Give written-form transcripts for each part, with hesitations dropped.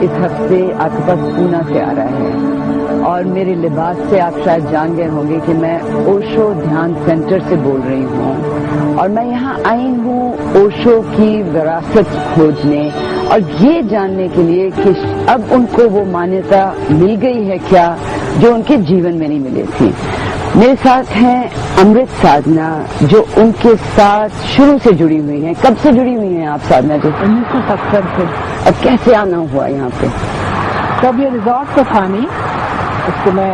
इस हफ्ते आपके पास पूना से आ रहा है और मेरे लिबास से आप शायद जान गए होंगे कि मैं ओशो ध्यान सेंटर से बोल रही हूँ और मैं यहाँ आई हूँ ओशो की विरासत खोजने और ये जानने के लिए कि अब उनको वो मान्यता मिल गई है क्या जो उनके जीवन में नहीं मिली थी। मेरे साथ हैं अमृत साधना जो उनके साथ शुरू से जुड़ी हुई हैं। कब से जुड़ी हुई हैं आप साधना जी? 1970 से। अब कैसे आना हुआ यहाँ पे? तब ये रिजॉर्ट तो था नहीं, उसको मैं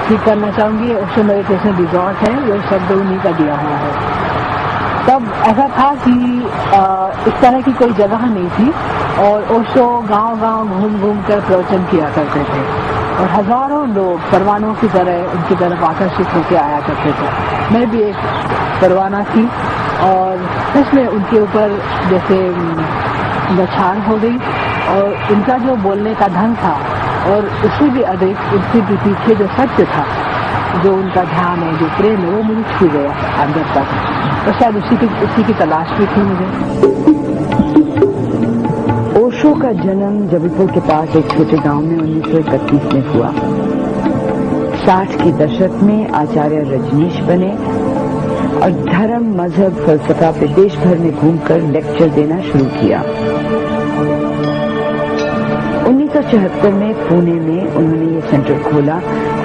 ठीक करना चाहूंगी। ओशो मेडिटेशन रिजॉर्ट है, ये शब्द उन्हीं का दिया हुआ है। तब ऐसा था कि इस तरह की कोई जगह नहीं थी और ओशो गांव-गांव घूम कर प्रवचन किया करते थे और हजारों लोग परवानों की तरह उनकी तरफ आकर्षित होकर आया करते थे। मैं भी एक परवाना थी और सच में उनके ऊपर जैसे बौछार हो गई और उनका जो बोलने का ढंग था और उससे भी अधिक उसके भी पीछे जो सत्य था, जो उनका ध्यान है, जो प्रेम है, वो मुझे छू गया अंदर तक। तो शायद उसी की तलाश भी थी मुझे। ओशो का जन्म जबलपुर के पास एक छोटे गांव में 1931 में हुआ। 60 के दशक में आचार्य रजनीश बने और धर्म, मजहब, फलसफा पे देश भर में घूमकर लेक्चर देना शुरू किया। 1974 में पुणे में उन्होंने ये सेंटर खोला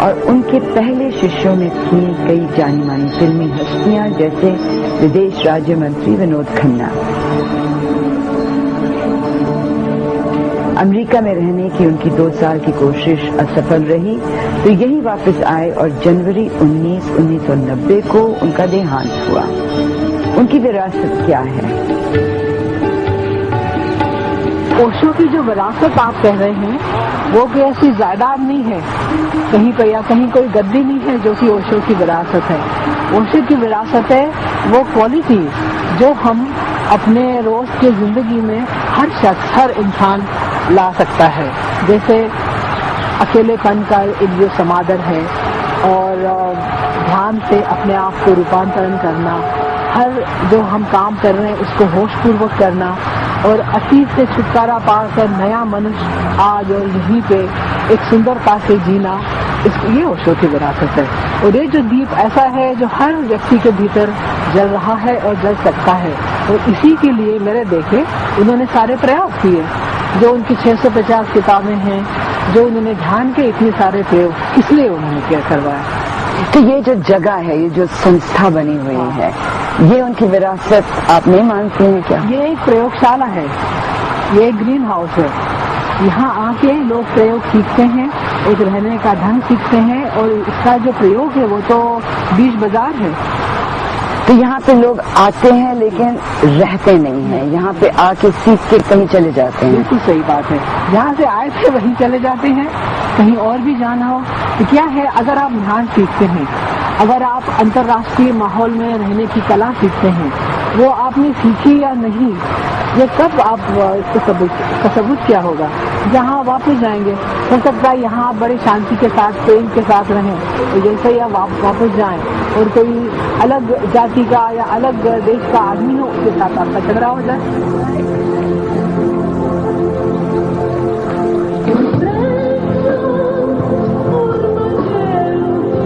और उनके पहले शिष्यों में थी कई जानी मानी फिल्मी हस्तियां जैसे विदेश राज्य मंत्री विनोद खन्ना। अमेरिका में रहने की उनकी 2 साल की कोशिश असफल रही तो यही वापस आए और जनवरी 1990 को उनका देहांत हुआ। उनकी विरासत क्या है? ओशो की जो विरासत आप कह रहे हैं वो कोई ऐसी जायदाद नहीं है कहीं पर या कहीं कोई गद्दी नहीं है जो कि ओशो की विरासत है। ओशो की विरासत है वो क्वालिटी जो हम अपने रोज की जिंदगी में हर शख्स, हर इंसान ला सकता है। जैसे अकेलेपन का एक जो समादर है और ध्यान से अपने आप को रूपांतरण करना, हर जो हम काम कर रहे हैं उसको होशपूर्वक करना और अतीत से छुटकारा पाकर नया मनुष्य आज और यहीं पे एक सुंदरता से जीना, ये ओशो की विरासत है। और ये जो दीप ऐसा है जो हर व्यक्ति के भीतर जल रहा है और जल सकता है और इसी के लिए मेरे देखे उन्होंने सारे प्रयास किए। जो उनकी 650 किताबें हैं, जो उन्होंने ध्यान के इतने सारे प्रयोग इसलिए उन्होंने क्या करवाया। तो ये जो जगह है, ये जो संस्था बनी हुई है, ये उनकी विरासत आप नहीं मानती हैं क्या? ये एक प्रयोगशाला है, ये एक ग्रीन हाउस है। यहाँ आके लोग प्रयोग सीखते हैं, एक रहने का ढंग सीखते हैं और इसका जो प्रयोग है वो तो बीच बाजार है। तो यहाँ पे लोग आते हैं लेकिन रहते नहीं हैं, यहाँ पे आके सीख के कहीं चले जाते हैं। बिल्कुल सही बात है, जहाँ से आए थे वहीं चले जाते हैं। कहीं और भी जाना हो तो क्या है, अगर आप ध्यान सीखते हैं, अगर आप अंतर्राष्ट्रीय माहौल में रहने की कला सीखते हैं, वो आपने सीखी या नहीं, ये कब आप इसका सबूत क्या होगा? जहाँ वापस जाएंगे, हो सकता है यहाँ आप बड़े शांति के साथ, प्रेम के साथ रहें, तो जैसे ही आप वापस जाएं और कोई अलग जाति का या अलग देश का आदमी हो, उसके साथ आपका झगड़ा हो जाए।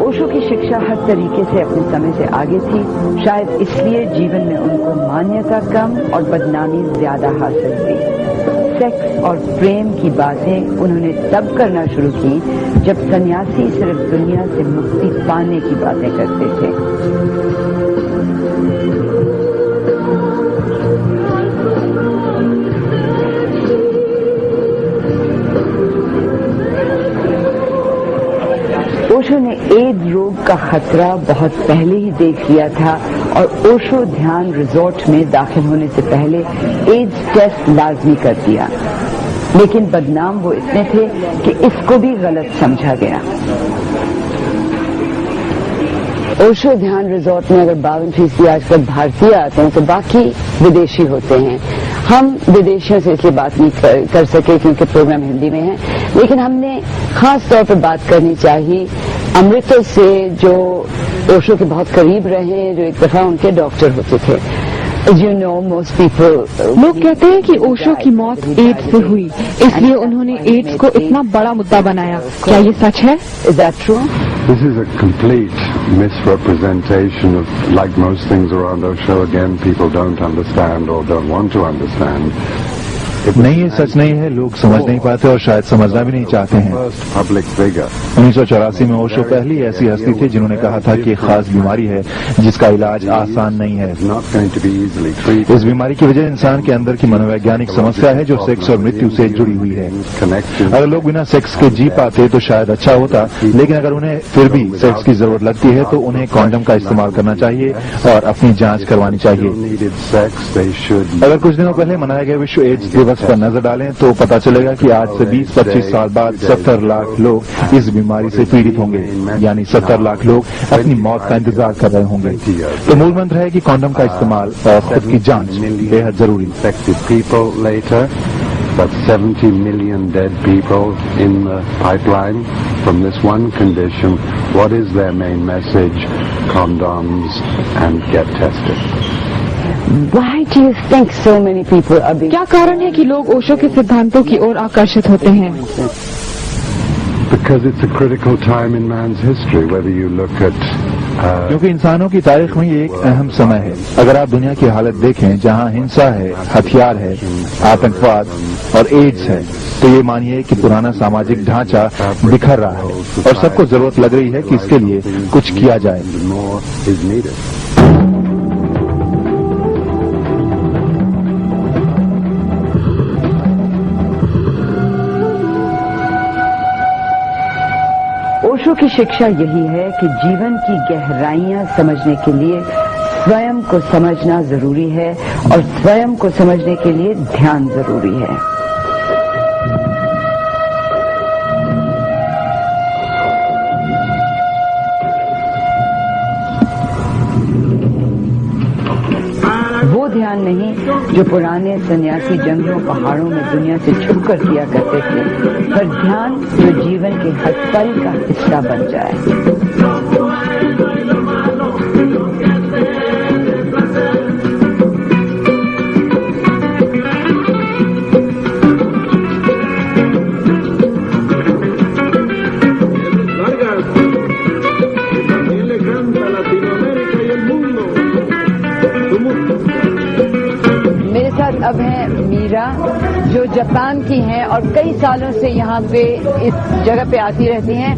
ओशो की शिक्षा हर तरीके से अपने समय से आगे थी, शायद इसलिए जीवन में उनको मान्यता कम और बदनामी ज्यादा हासिल हुई। सेक्स और प्रेम की बातें उन्होंने तब करना शुरू की जब सन्यासी सिर्फ दुनिया से मुक्ति पाने की बातें करते थे। ओशो ने एड्स रोग का खतरा बहुत पहले ही देख लिया था और ओशो ध्यान रिजॉर्ट में दाखिल होने से पहले एड्स टेस्ट लाजमी कर दिया, लेकिन बदनाम वो इतने थे कि इसको भी गलत समझा गया। ओशो ध्यान रिजॉर्ट में अगर 52% आजकल भारतीय आते हैं तो बाकी विदेशी होते हैं। हम विदेशियों से इसलिए बात नहीं कर सके क्योंकि प्रोग्राम हिंदी में है, लेकिन हमने खास तौर पर बात करनी चाहिए अमृता से जो ओशो के बहुत करीब रहे, जो एक दफा उनके डॉक्टर होते थे। As you know, most people. लोग कहते हैं कि ओशो की मौत एड्स से हुई, इसलिए उन्होंने एड्स को इतना बड़ा मुद्दा बनाया। क्या ये सच है? Is that true? This is a complete misrepresentation of, like most things around Osho, again, people don't understand or don't want to understand. नहीं, ये सच नहीं है। लोग समझ नहीं पाते और शायद समझना भी नहीं चाहते हैं। Public figure. 1984 में ओशो पहली ऐसी हस्ती थी जिन्होंने कहा था कि एक खास बीमारी है जिसका इलाज आसान नहीं है। Not going to be easily treated. इस बीमारी की वजह इंसान के अंदर की मनोवैज्ञानिक समस्या है जो सेक्स और मृत्यु से जुड़ी हुई है। Connection. अगर लोग बिना सेक्स के जी पाते तो शायद अच्छा होता, लेकिन अगर उन्हें फिर भी सेक्स की जरूरत लगती है तो उन्हें कॉन्डम का इस्तेमाल करना चाहिए और अपनी जांच करवानी चाहिए। Needed sex, they should. अगर कुछ दिनों पहले मनाया गया विश्व एड्स दिवस पर नजर डालें तो पता चलेगा कि आज से 20-25 साल बाद 70 लाख लोग इस बीमारी से पीड़ित होंगे, यानी 70 लाख लोग अपनी मौत का इंतजार कर रहे होंगे। तो मूल मंत्र है कि कॉन्डम का इस्तेमाल और खुद की जांच बेहद जरूरी। Infected people later, but 70 million dead people in the pipeline from this one condition. What is their main message? Condoms and get tested. Why do you think so many people are being? क्या कारण है कि लोग ओशो के सिद्धांतों की ओर आकर्षित होते हैं? Because it's a critical time in man's history, whether you look at क्योंकि इंसानों की तारीख में ये एक अहम समय है। अगर आप दुनिया की हालत देखें जहां हिंसा है, हथियार है, आतंकवाद और एड्स है, तो ये मानिए कि पुराना सामाजिक ढांचा बिखर रहा है और सबको जरूरत लग रही है कि इसके लिए कुछ किया जाए। more is needed. ओशो की शिक्षा यही है कि जीवन की गहराइयां समझने के लिए स्वयं को समझना जरूरी है और स्वयं को समझने के लिए ध्यान जरूरी है। वो ध्यान नहीं जो पुराने सन्यासी जंगलों पहाड़ों में दुनिया से छुपकर किया करते थे, पर ध्यान जो जीवन के हर पल का हिस्सा बन जाए। अब है मीरा जो जापान की हैं और कई सालों से यहाँ पे इस जगह पे आती रहती हैं।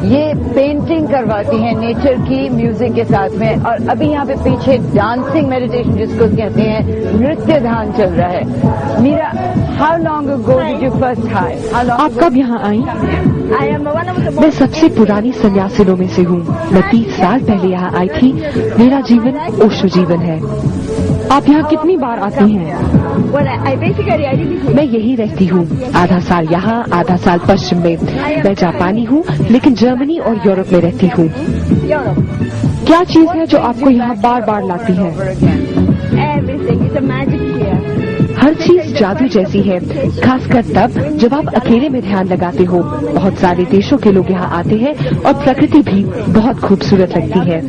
ये पेंटिंग करवाती हैं नेचर की म्यूजिक के साथ में, और अभी यहाँ पे पीछे डांसिंग मेडिटेशन जिसको कहते हैं नृत्य ध्यान चल रहा है। Meera, how long ago did you first hi? आप कब यहाँ आई? मैं सबसे पुरानी सन्यासिनों में से हूँ। मैं 30 साल पहले यहाँ आई थी। मेरा जीवन ओशो जीवन है। आप यहाँ कितनी बार आती हैं? मैं यही रहती हूँ, आधा साल यहाँ, आधा साल पश्चिम में। मैं जापानी हूँ लेकिन जर्मनी और यूरोप में रहती हूँ। क्या चीज है जो आपको यहाँ बार बार लाती है? हर चीज जादू जैसी है, खासकर तब जब आप अकेले में ध्यान लगाते हो। बहुत सारे देशों के लोग यहाँ आते हैं और प्रकृति भी बहुत खूबसूरत लगती है।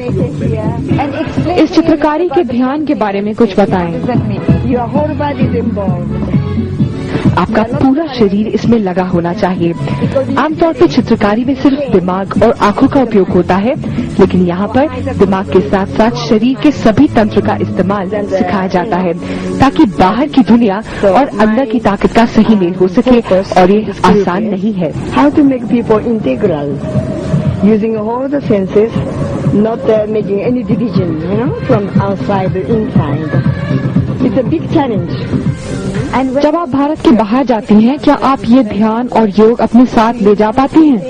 इस चित्रकारी के ध्यान के बारे में कुछ बताएं। आपका पूरा शरीर इसमें लगा होना चाहिए। आमतौर पर चित्रकारी में सिर्फ दिमाग और आंखों का उपयोग होता है, लेकिन यहाँ पर दिमाग के साथ साथ शरीर के सभी तंत्र का इस्तेमाल सिखाया जाता है ताकि बाहर की दुनिया और अंदर की ताकत का सही मेल हो सके, और ये आसान नहीं है। How to make people integral using all the senses, not making any division, from outside to inside. It's a big challenge. जब आप भारत के बाहर जाती हैं, क्या आप ये ध्यान और योग अपने साथ ले जा पाती हैं?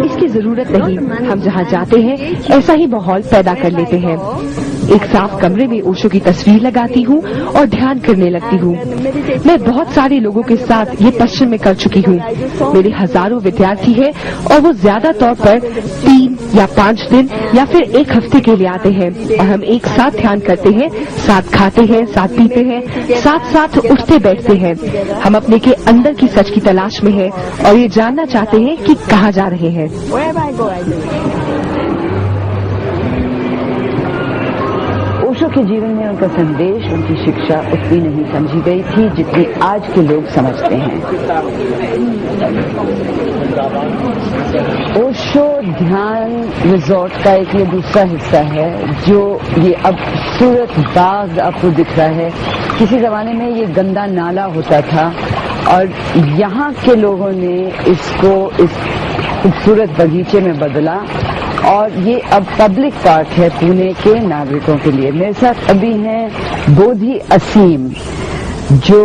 इसकी जरूरत नहीं। हम जहाँ जाते हैं ऐसा ही माहौल पैदा कर लेते हैं। एक साफ कमरे में ओशो की तस्वीर लगाती हूँ और ध्यान करने लगती हूँ। मैं बहुत सारे लोगों के साथ ये पश्चिम में कर चुकी हूँ। मेरे हजारों विद्यार्थी हैं और वो ज्यादा तौर पर 3 या 5 दिन या फिर 1 हफ्ते के लिए आते हैं, और हम एक साथ ध्यान करते हैं, साथ खाते हैं, साथ पीते हैं, साथ साथ उठते बैठते हैं। हम अपने के अंदर की सच की तलाश में हैं और ये जानना चाहते हैं कि कहाँ जा रहे हैं। ओशो के जीवन में उनका संदेश, उनकी शिक्षा उतनी नहीं समझी गई थी जितनी आज के लोग समझते हैं। ओशो ध्यान रिजॉर्ट का एक ये दूसरा हिस्सा है जो ये अब सूरत बाग आपको दिख रहा है। किसी जमाने में ये गंदा नाला होता था और यहाँ के लोगों ने इसको इस खूबसूरत बगीचे में बदला और ये अब पब्लिक पार्क है पुणे के नागरिकों के लिए। मेरे साथ अभी हैं बोधि असीम जो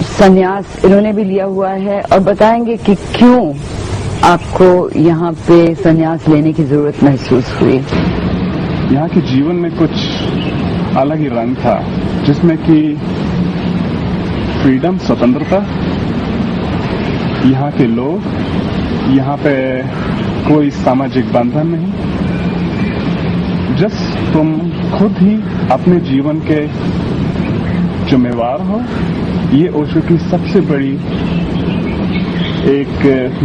संन्यास इन्होंने भी लिया हुआ है और बताएंगे कि क्यों आपको यहाँ पे संन्यास लेने की जरूरत महसूस हुई। यहाँ के जीवन में कुछ अलग ही रंग था जिसमें कि फ्रीडम, स्वतंत्रता, यहाँ के लोग, यहाँ पे कोई सामाजिक बंधन नहीं, जस्ट तुम खुद ही अपने जीवन के जिम्मेवार हो। ये ओशो की सबसे बड़ी एक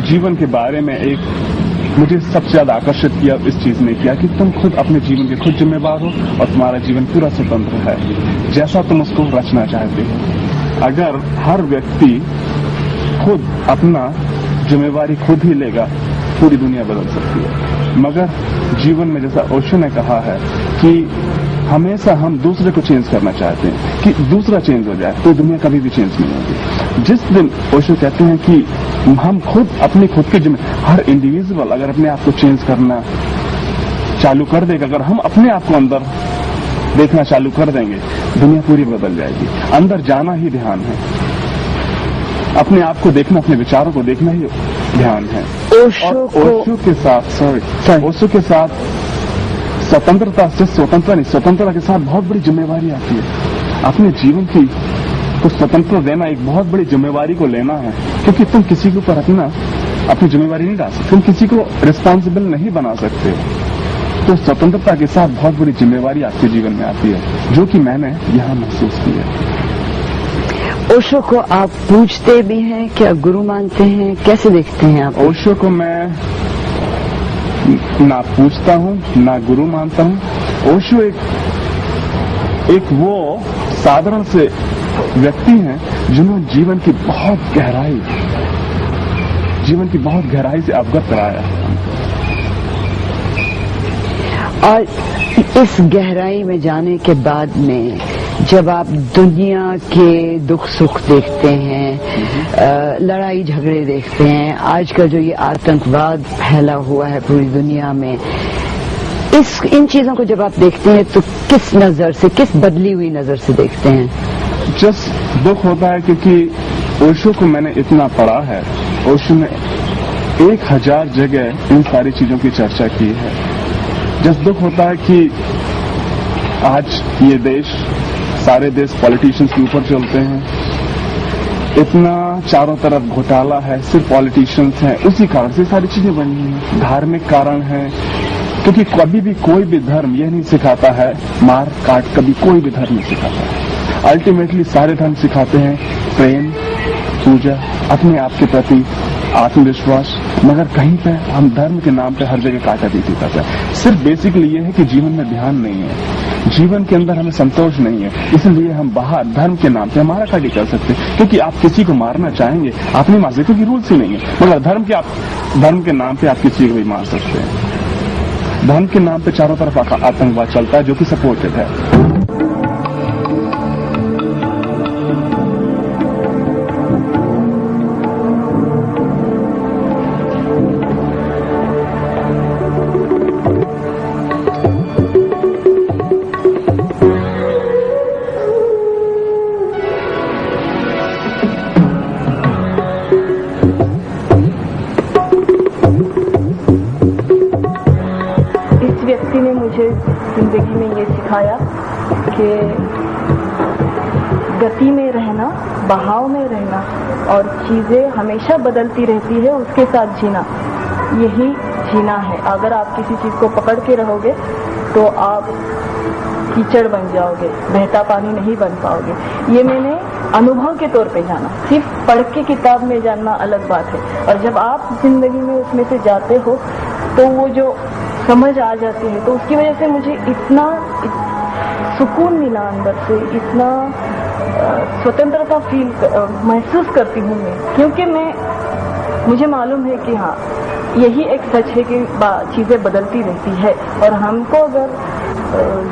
जीवन के बारे में एक मुझे सबसे ज्यादा आकर्षित किया इस चीज ने किया कि तुम खुद अपने जीवन के खुद जिम्मेवार हो और तुम्हारा जीवन पूरा स्वतंत्र है जैसा तुम उसको रचना चाहते हो। अगर हर व्यक्ति खुद अपना जिम्मेवारी खुद ही लेगा पूरी दुनिया बदल सकती है। मगर जीवन में जैसा ओशो ने कहा है कि हमेशा हम दूसरे को चेंज करना चाहते हैं कि दूसरा चेंज हो जाए तो दुनिया कभी भी चेंज नहीं होगी। जिस दिन ओशो कहते हैं कि हम खुद अपने खुद के हर इंडिविजुअल अगर अपने आप को चेंज करना चालू कर देगा, अगर हम अपने आप को अंदर देखना चालू कर देंगे दुनिया पूरी बदल जाएगी। अंदर जाना ही ध्यान है, अपने आप को देखना, अपने विचारों को देखना ही ध्यान है। ओशो के साथ स्वतंत्रता से स्वतंत्रता के साथ बहुत बड़ी जिम्मेवारी आती है। अपने जीवन की को स्वतंत्रता देना एक बहुत बड़ी जिम्मेवारी को लेना है, क्योंकि तुम किसी के ऊपर अपनी जिम्मेवारी नहीं डाल सकते, तुम किसी को रिस्पॉन्सिबल नहीं बना सकते। तो स्वतंत्रता के साथ बहुत बड़ी जिम्मेवारी आपके जीवन में आती है, जो कि मैंने यहाँ महसूस की है। ओशो को आप पूछते भी हैं, क्या गुरु मानते हैं, कैसे देखते हैं आप? ओशो को मैं ना पूछता हूँ ना गुरु मानता हूँ। ओशो एक वो साधारण से व्यक्ति हैं जिन्होंने जीवन की बहुत गहराई से अवगत कराया। और इस गहराई में जाने के बाद में जब आप दुनिया के दुख सुख देखते हैं, लड़ाई झगड़े देखते हैं, आजकल जो ये आतंकवाद फैला हुआ है पूरी दुनिया में, इन चीजों को जब आप देखते हैं तो किस नजर से, किस बदली हुई नजर से देखते हैं? जस्ट दुख होता है क्योंकि ओशो को मैंने इतना पढ़ा है। ओशो ने 1000 जगह इन सारी चीजों की चर्चा की है। जस्ट दुख होता है कि आज ये देश, सारे देश पॉलिटिशियंस के ऊपर चलते हैं। इतना चारों तरफ घोटाला है, सिर्फ पॉलिटिशियंस हैं, उसी कारण से सारी चीजें बनी हैं। धार्मिक कारण है, क्योंकि कभी भी कोई भी धर्म यह नहीं सिखाता है मार काट, कभी कोई भी धर्म नहीं सिखाता है। अल्टीमेटली सारे धर्म सिखाते हैं प्रेम, पूजा, अपने आप के प्रति आत्मविश्वास, मगर कहीं पे हम धर्म के नाम पे हर जगह काटा पीटी करते हैं। सिर्फ बेसिकली ये है कि जीवन में ध्यान नहीं है, जीवन के अंदर हमें संतोष नहीं है, इसलिए हम बाहर धर्म के नाम पे मारा काटी कर सकते हैं। क्योंकि आप किसी को मारना चाहेंगे आप नहीं मार सकते, क्योंकि रूल्स ही नहीं है। मगर धर्म के नाम पे आप किसी को भी मार सकते हैं। धर्म के नाम पे चारों तरफ आतंकवाद चलता है जो कि सपोर्टेड है। जिंदगी में ये सिखाया कि गति में रहना, बहाव में रहना और चीजें हमेशा बदलती रहती है, उसके साथ जीना, यही जीना है। अगर आप किसी चीज को पकड़ के रहोगे तो आप कीचड़ बन जाओगे, बहता पानी नहीं बन पाओगे। ये मैंने अनुभव के तौर पे जाना, सिर्फ पढ़ के किताब में जानना अलग बात है। और जब आप जिंदगी में उसमें से जाते हो तो वो जो समझ आ जाती है, तो उसकी वजह से मुझे इतना सुकून मिला अंदर से, इतना स्वतंत्रता महसूस करती हूँ मैं, क्योंकि मुझे मालूम है कि हाँ, यही एक सच है कि चीजें बदलती रहती है और हमको अगर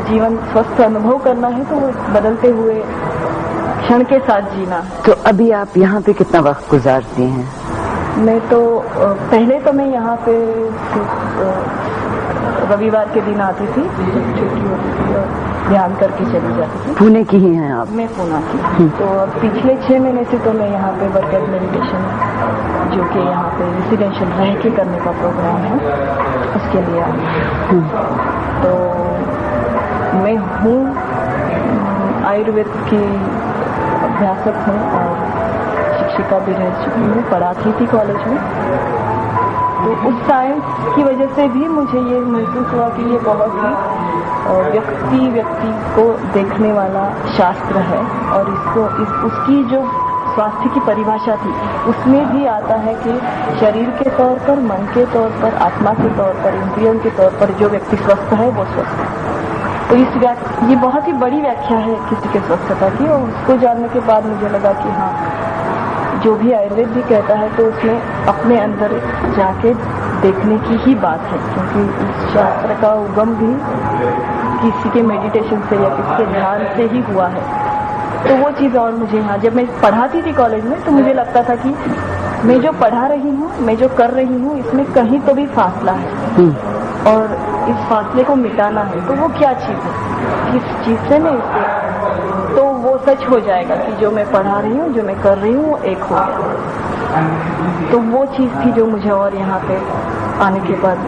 जीवन स्वस्थ अनुभव करना है तो वो बदलते हुए क्षण के साथ जीना। तो अभी आप यहाँ पे कितना वक्त गुजारती हैं? मैं तो पहले तो मैं यहाँ पे रविवार के दिन आती थी, छुट्टी होती थी और ध्यान करके चली जाती थी। पुणे की ही हैं आप? मैं पुणे की। तो पिछले 6 महीने से तो मैं यहाँ पे वर्कआउट मेडिटेशन, जो कि यहाँ पे रेसिडेंशियल रह के करने का प्रोग्राम है, उसके लिए आई। तो मैं हूँ आयुर्वेद की अभ्यासक हूँ और शिक्षिका भी रह चुकी हूँ, पढ़ाती थी कॉलेज में। तो उस टाइम की वजह से भी मुझे ये महसूस हुआ कि ये बहुत ही व्यक्ति को देखने वाला शास्त्र है और उसकी जो स्वास्थ्य की परिभाषा थी उसमें भी आता है कि शरीर के तौर पर, मन के तौर पर, आत्मा के तौर पर, इंद्रियों के तौर पर जो व्यक्ति स्वस्थ है वो स्वस्थ है। तो ये बहुत ही बड़ी व्याख्या है किसी के स्वस्थता की, और उसको जानने के बाद मुझे लगा कि हाँ, जो भी आयुर्वेद भी कहता है तो उसमें अपने अंदर जाके देखने की ही बात है, क्योंकि इस शास्त्र का उगम भी किसी के मेडिटेशन से या किसी के ध्यान से ही हुआ है। तो वो चीज़, और मुझे यहाँ जब मैं पढ़ाती थी कॉलेज में तो मुझे लगता था कि मैं जो पढ़ा रही हूँ, मैं जो कर रही हूँ, इसमें कहीं तो भी फासला है और इस फासले को मिटाना है। तो वो क्या चीज़ है, किस चीज़ से मैं इससे, तो वो सच हो जाएगा कि जो मैं पढ़ा रही हूँ, जो मैं कर रही हूँ, वो एक हो गया। तो वो चीज़ थी जो मुझे, और यहाँ पे आने के बाद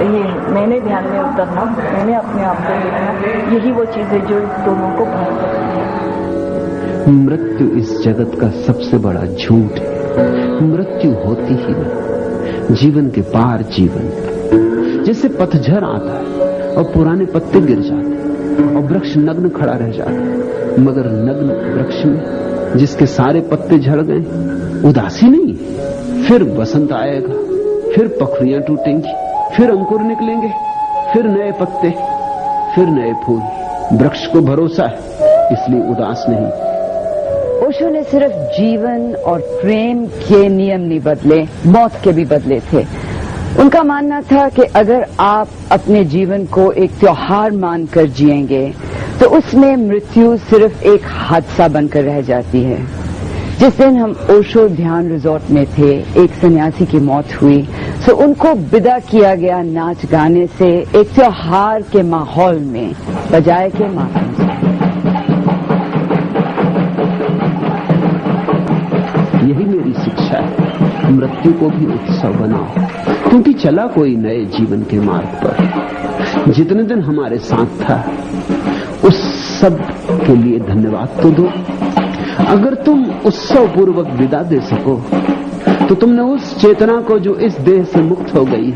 ये मैंने ध्यान में उतरना, मैंने अपने आप को देखना, यही वो चीज़ है जो इस दोनों को भर सकती है। मृत्यु इस जगत का सबसे बड़ा झूठ है। मृत्यु होती ही नहीं, जीवन के पार जीवन। जैसे पतझड़ आता है और पुराने पत्ते गिर जाते हैं और वृक्ष नग्न खड़ा रह जाता है, मगर नग्न वृक्ष में जिसके सारे पत्ते झड़ गए उदासी नहीं। फिर बसंत आएगा, फिर पखरियां टूटेंगी, फिर अंकुर निकलेंगे, फिर नए पत्ते, फिर नए फूल। वृक्ष को भरोसा है, इसलिए उदास नहीं। ओशो ने सिर्फ जीवन और प्रेम के नियम नहीं बदले, मौत के भी बदले थे। उनका मानना था कि अगर आप अपने जीवन को एक त्योहार मानकर जिएंगे तो उसमें मृत्यु सिर्फ एक हादसा बनकर रह जाती है। जिस दिन हम ओशो ध्यान रिजॉर्ट में थे, एक सन्यासी की मौत हुई, तो उनको विदा किया गया नाच गाने से, एक त्योहार के माहौल में, बजाय के मातम से। यही मेरी शिक्षा है, मृत्यु को भी उत्सव बनाओ, क्योंकि चला कोई नए जीवन के मार्ग पर। जितने दिन हमारे साथ था उस सब के लिए धन्यवाद तो दो। अगर तुम उत्सव पूर्वक विदा दे सको तो तुमने उस चेतना को जो इस देह से मुक्त हो गई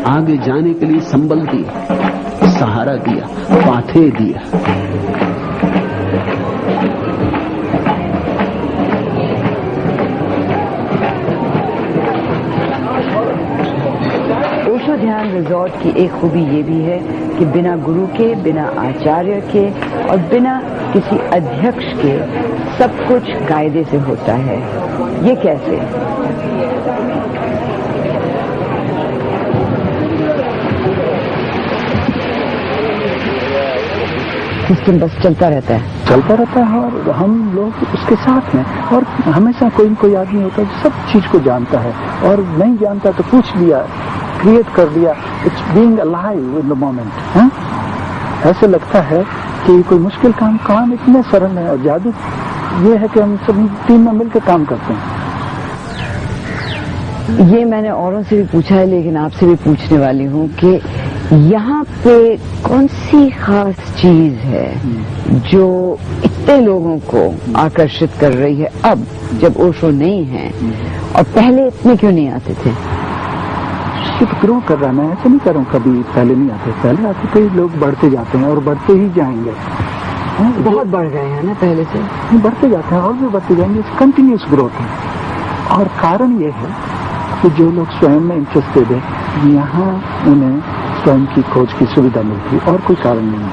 आगे जाने के लिए संबल दिया, सहारा दिया, पाथे दिया। ओशो ध्यान रिजॉर्ट की एक खूबी ये भी है कि बिना गुरु के, बिना आचार्य के और बिना किसी अध्यक्ष के सब कुछ कायदे से होता है। ये कैसे? सिस्टम बस चलता रहता है और हम लोग उसके साथ हैं, और हमेशा कोई न कोई आदमी होता है जो सब चीज को जानता है, और नहीं जानता तो पूछ लिया, क्रिएट कर दिया। It's being alive in the moment. ऐसे लगता है कि कोई मुश्किल काम इतने सरल है, और जादू ये है कि हम सब टीम में मिलकर काम करते हैं। ये मैंने औरों से भी पूछा है, लेकिन आपसे भी पूछने वाली हूँ कि यहाँ पे कौन सी खास चीज है जो इतने लोगों को आकर्षित कर रही है अब जब ओशो नहीं है, और पहले इतने क्यों नहीं आते थे? ग्रो कर रहा, मैं ऐसे नहीं करूँ कभी पहले नहीं आते, पहले आते थे। लोग बढ़ते जाते हैं और बढ़ते ही जाएंगे। बहुत बढ़ गए हैं ना पहले से? बढ़ते जाते हैं और भी बढ़ते जाएंगे। कंटिन्यूस ग्रोथ है, और कारण ये है कि जो लोग स्वयं में इंटरेस्टेड है, यहाँ उन्हें स्वयं की खोज की सुविधा मिलती है, और कोई कारण नहीं है।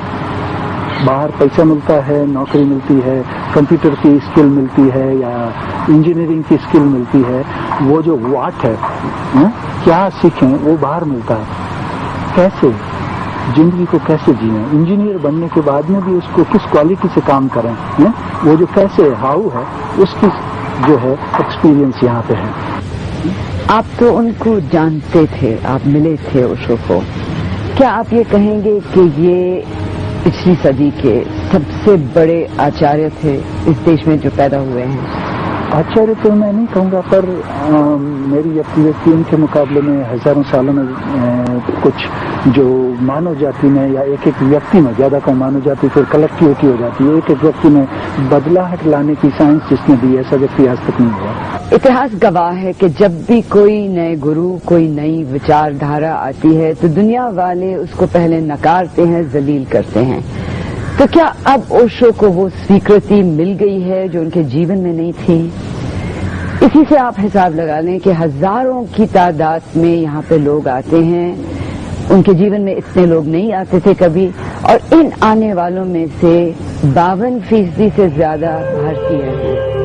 बाहर पैसा मिलता है, नौकरी मिलती है, कंप्यूटर की स्किल मिलती है या इंजीनियरिंग की स्किल मिलती है, वो जो वाट है क्या सीखें वो बाहर मिलता है। कैसे जिंदगी को कैसे जिए, इंजीनियर बनने के बाद में भी उसको किस क्वालिटी से काम करें, वो जो कैसे हाउ है उसकी जो है एक्सपीरियंस यहाँ पे है। आप तो उनको जानते थे, आप मिले थे ओशो को, क्या आप ये कहेंगे कि ये पिछली सदी के सबसे बड़े आचार्य थे इस देश में जो पैदा हुए हैं? आचार्य तो मैं नहीं कहूँगा, पर मेरी अपनी उनके मुकाबले में हजारों सालों में कुछ जो मानव जाति में या एक एक व्यक्ति में, ज्यादा कम मानव जाति फिर कलेक्टिविटी हो जाती है, एक एक व्यक्ति में बदलाहट लाने की साइंस जिसने दी, ऐसा व्यक्ति आज तक नहीं हुआ। इतिहास गवाह है कि जब भी कोई नए गुरु, कोई नई विचारधारा आती है तो दुनिया वाले उसको पहले नकारते हैं, जलील करते हैं। तो क्या अब ओशो को वो स्वीकृति मिल गई है जो उनके जीवन में नहीं थी? इसी से आप हिसाब लगा लें कि हजारों की तादाद में यहाँ पे लोग आते हैं, उनके जीवन में इतने लोग नहीं आते थे कभी, और इन आने वालों में से 52% से ज्यादा भारतीय हैं।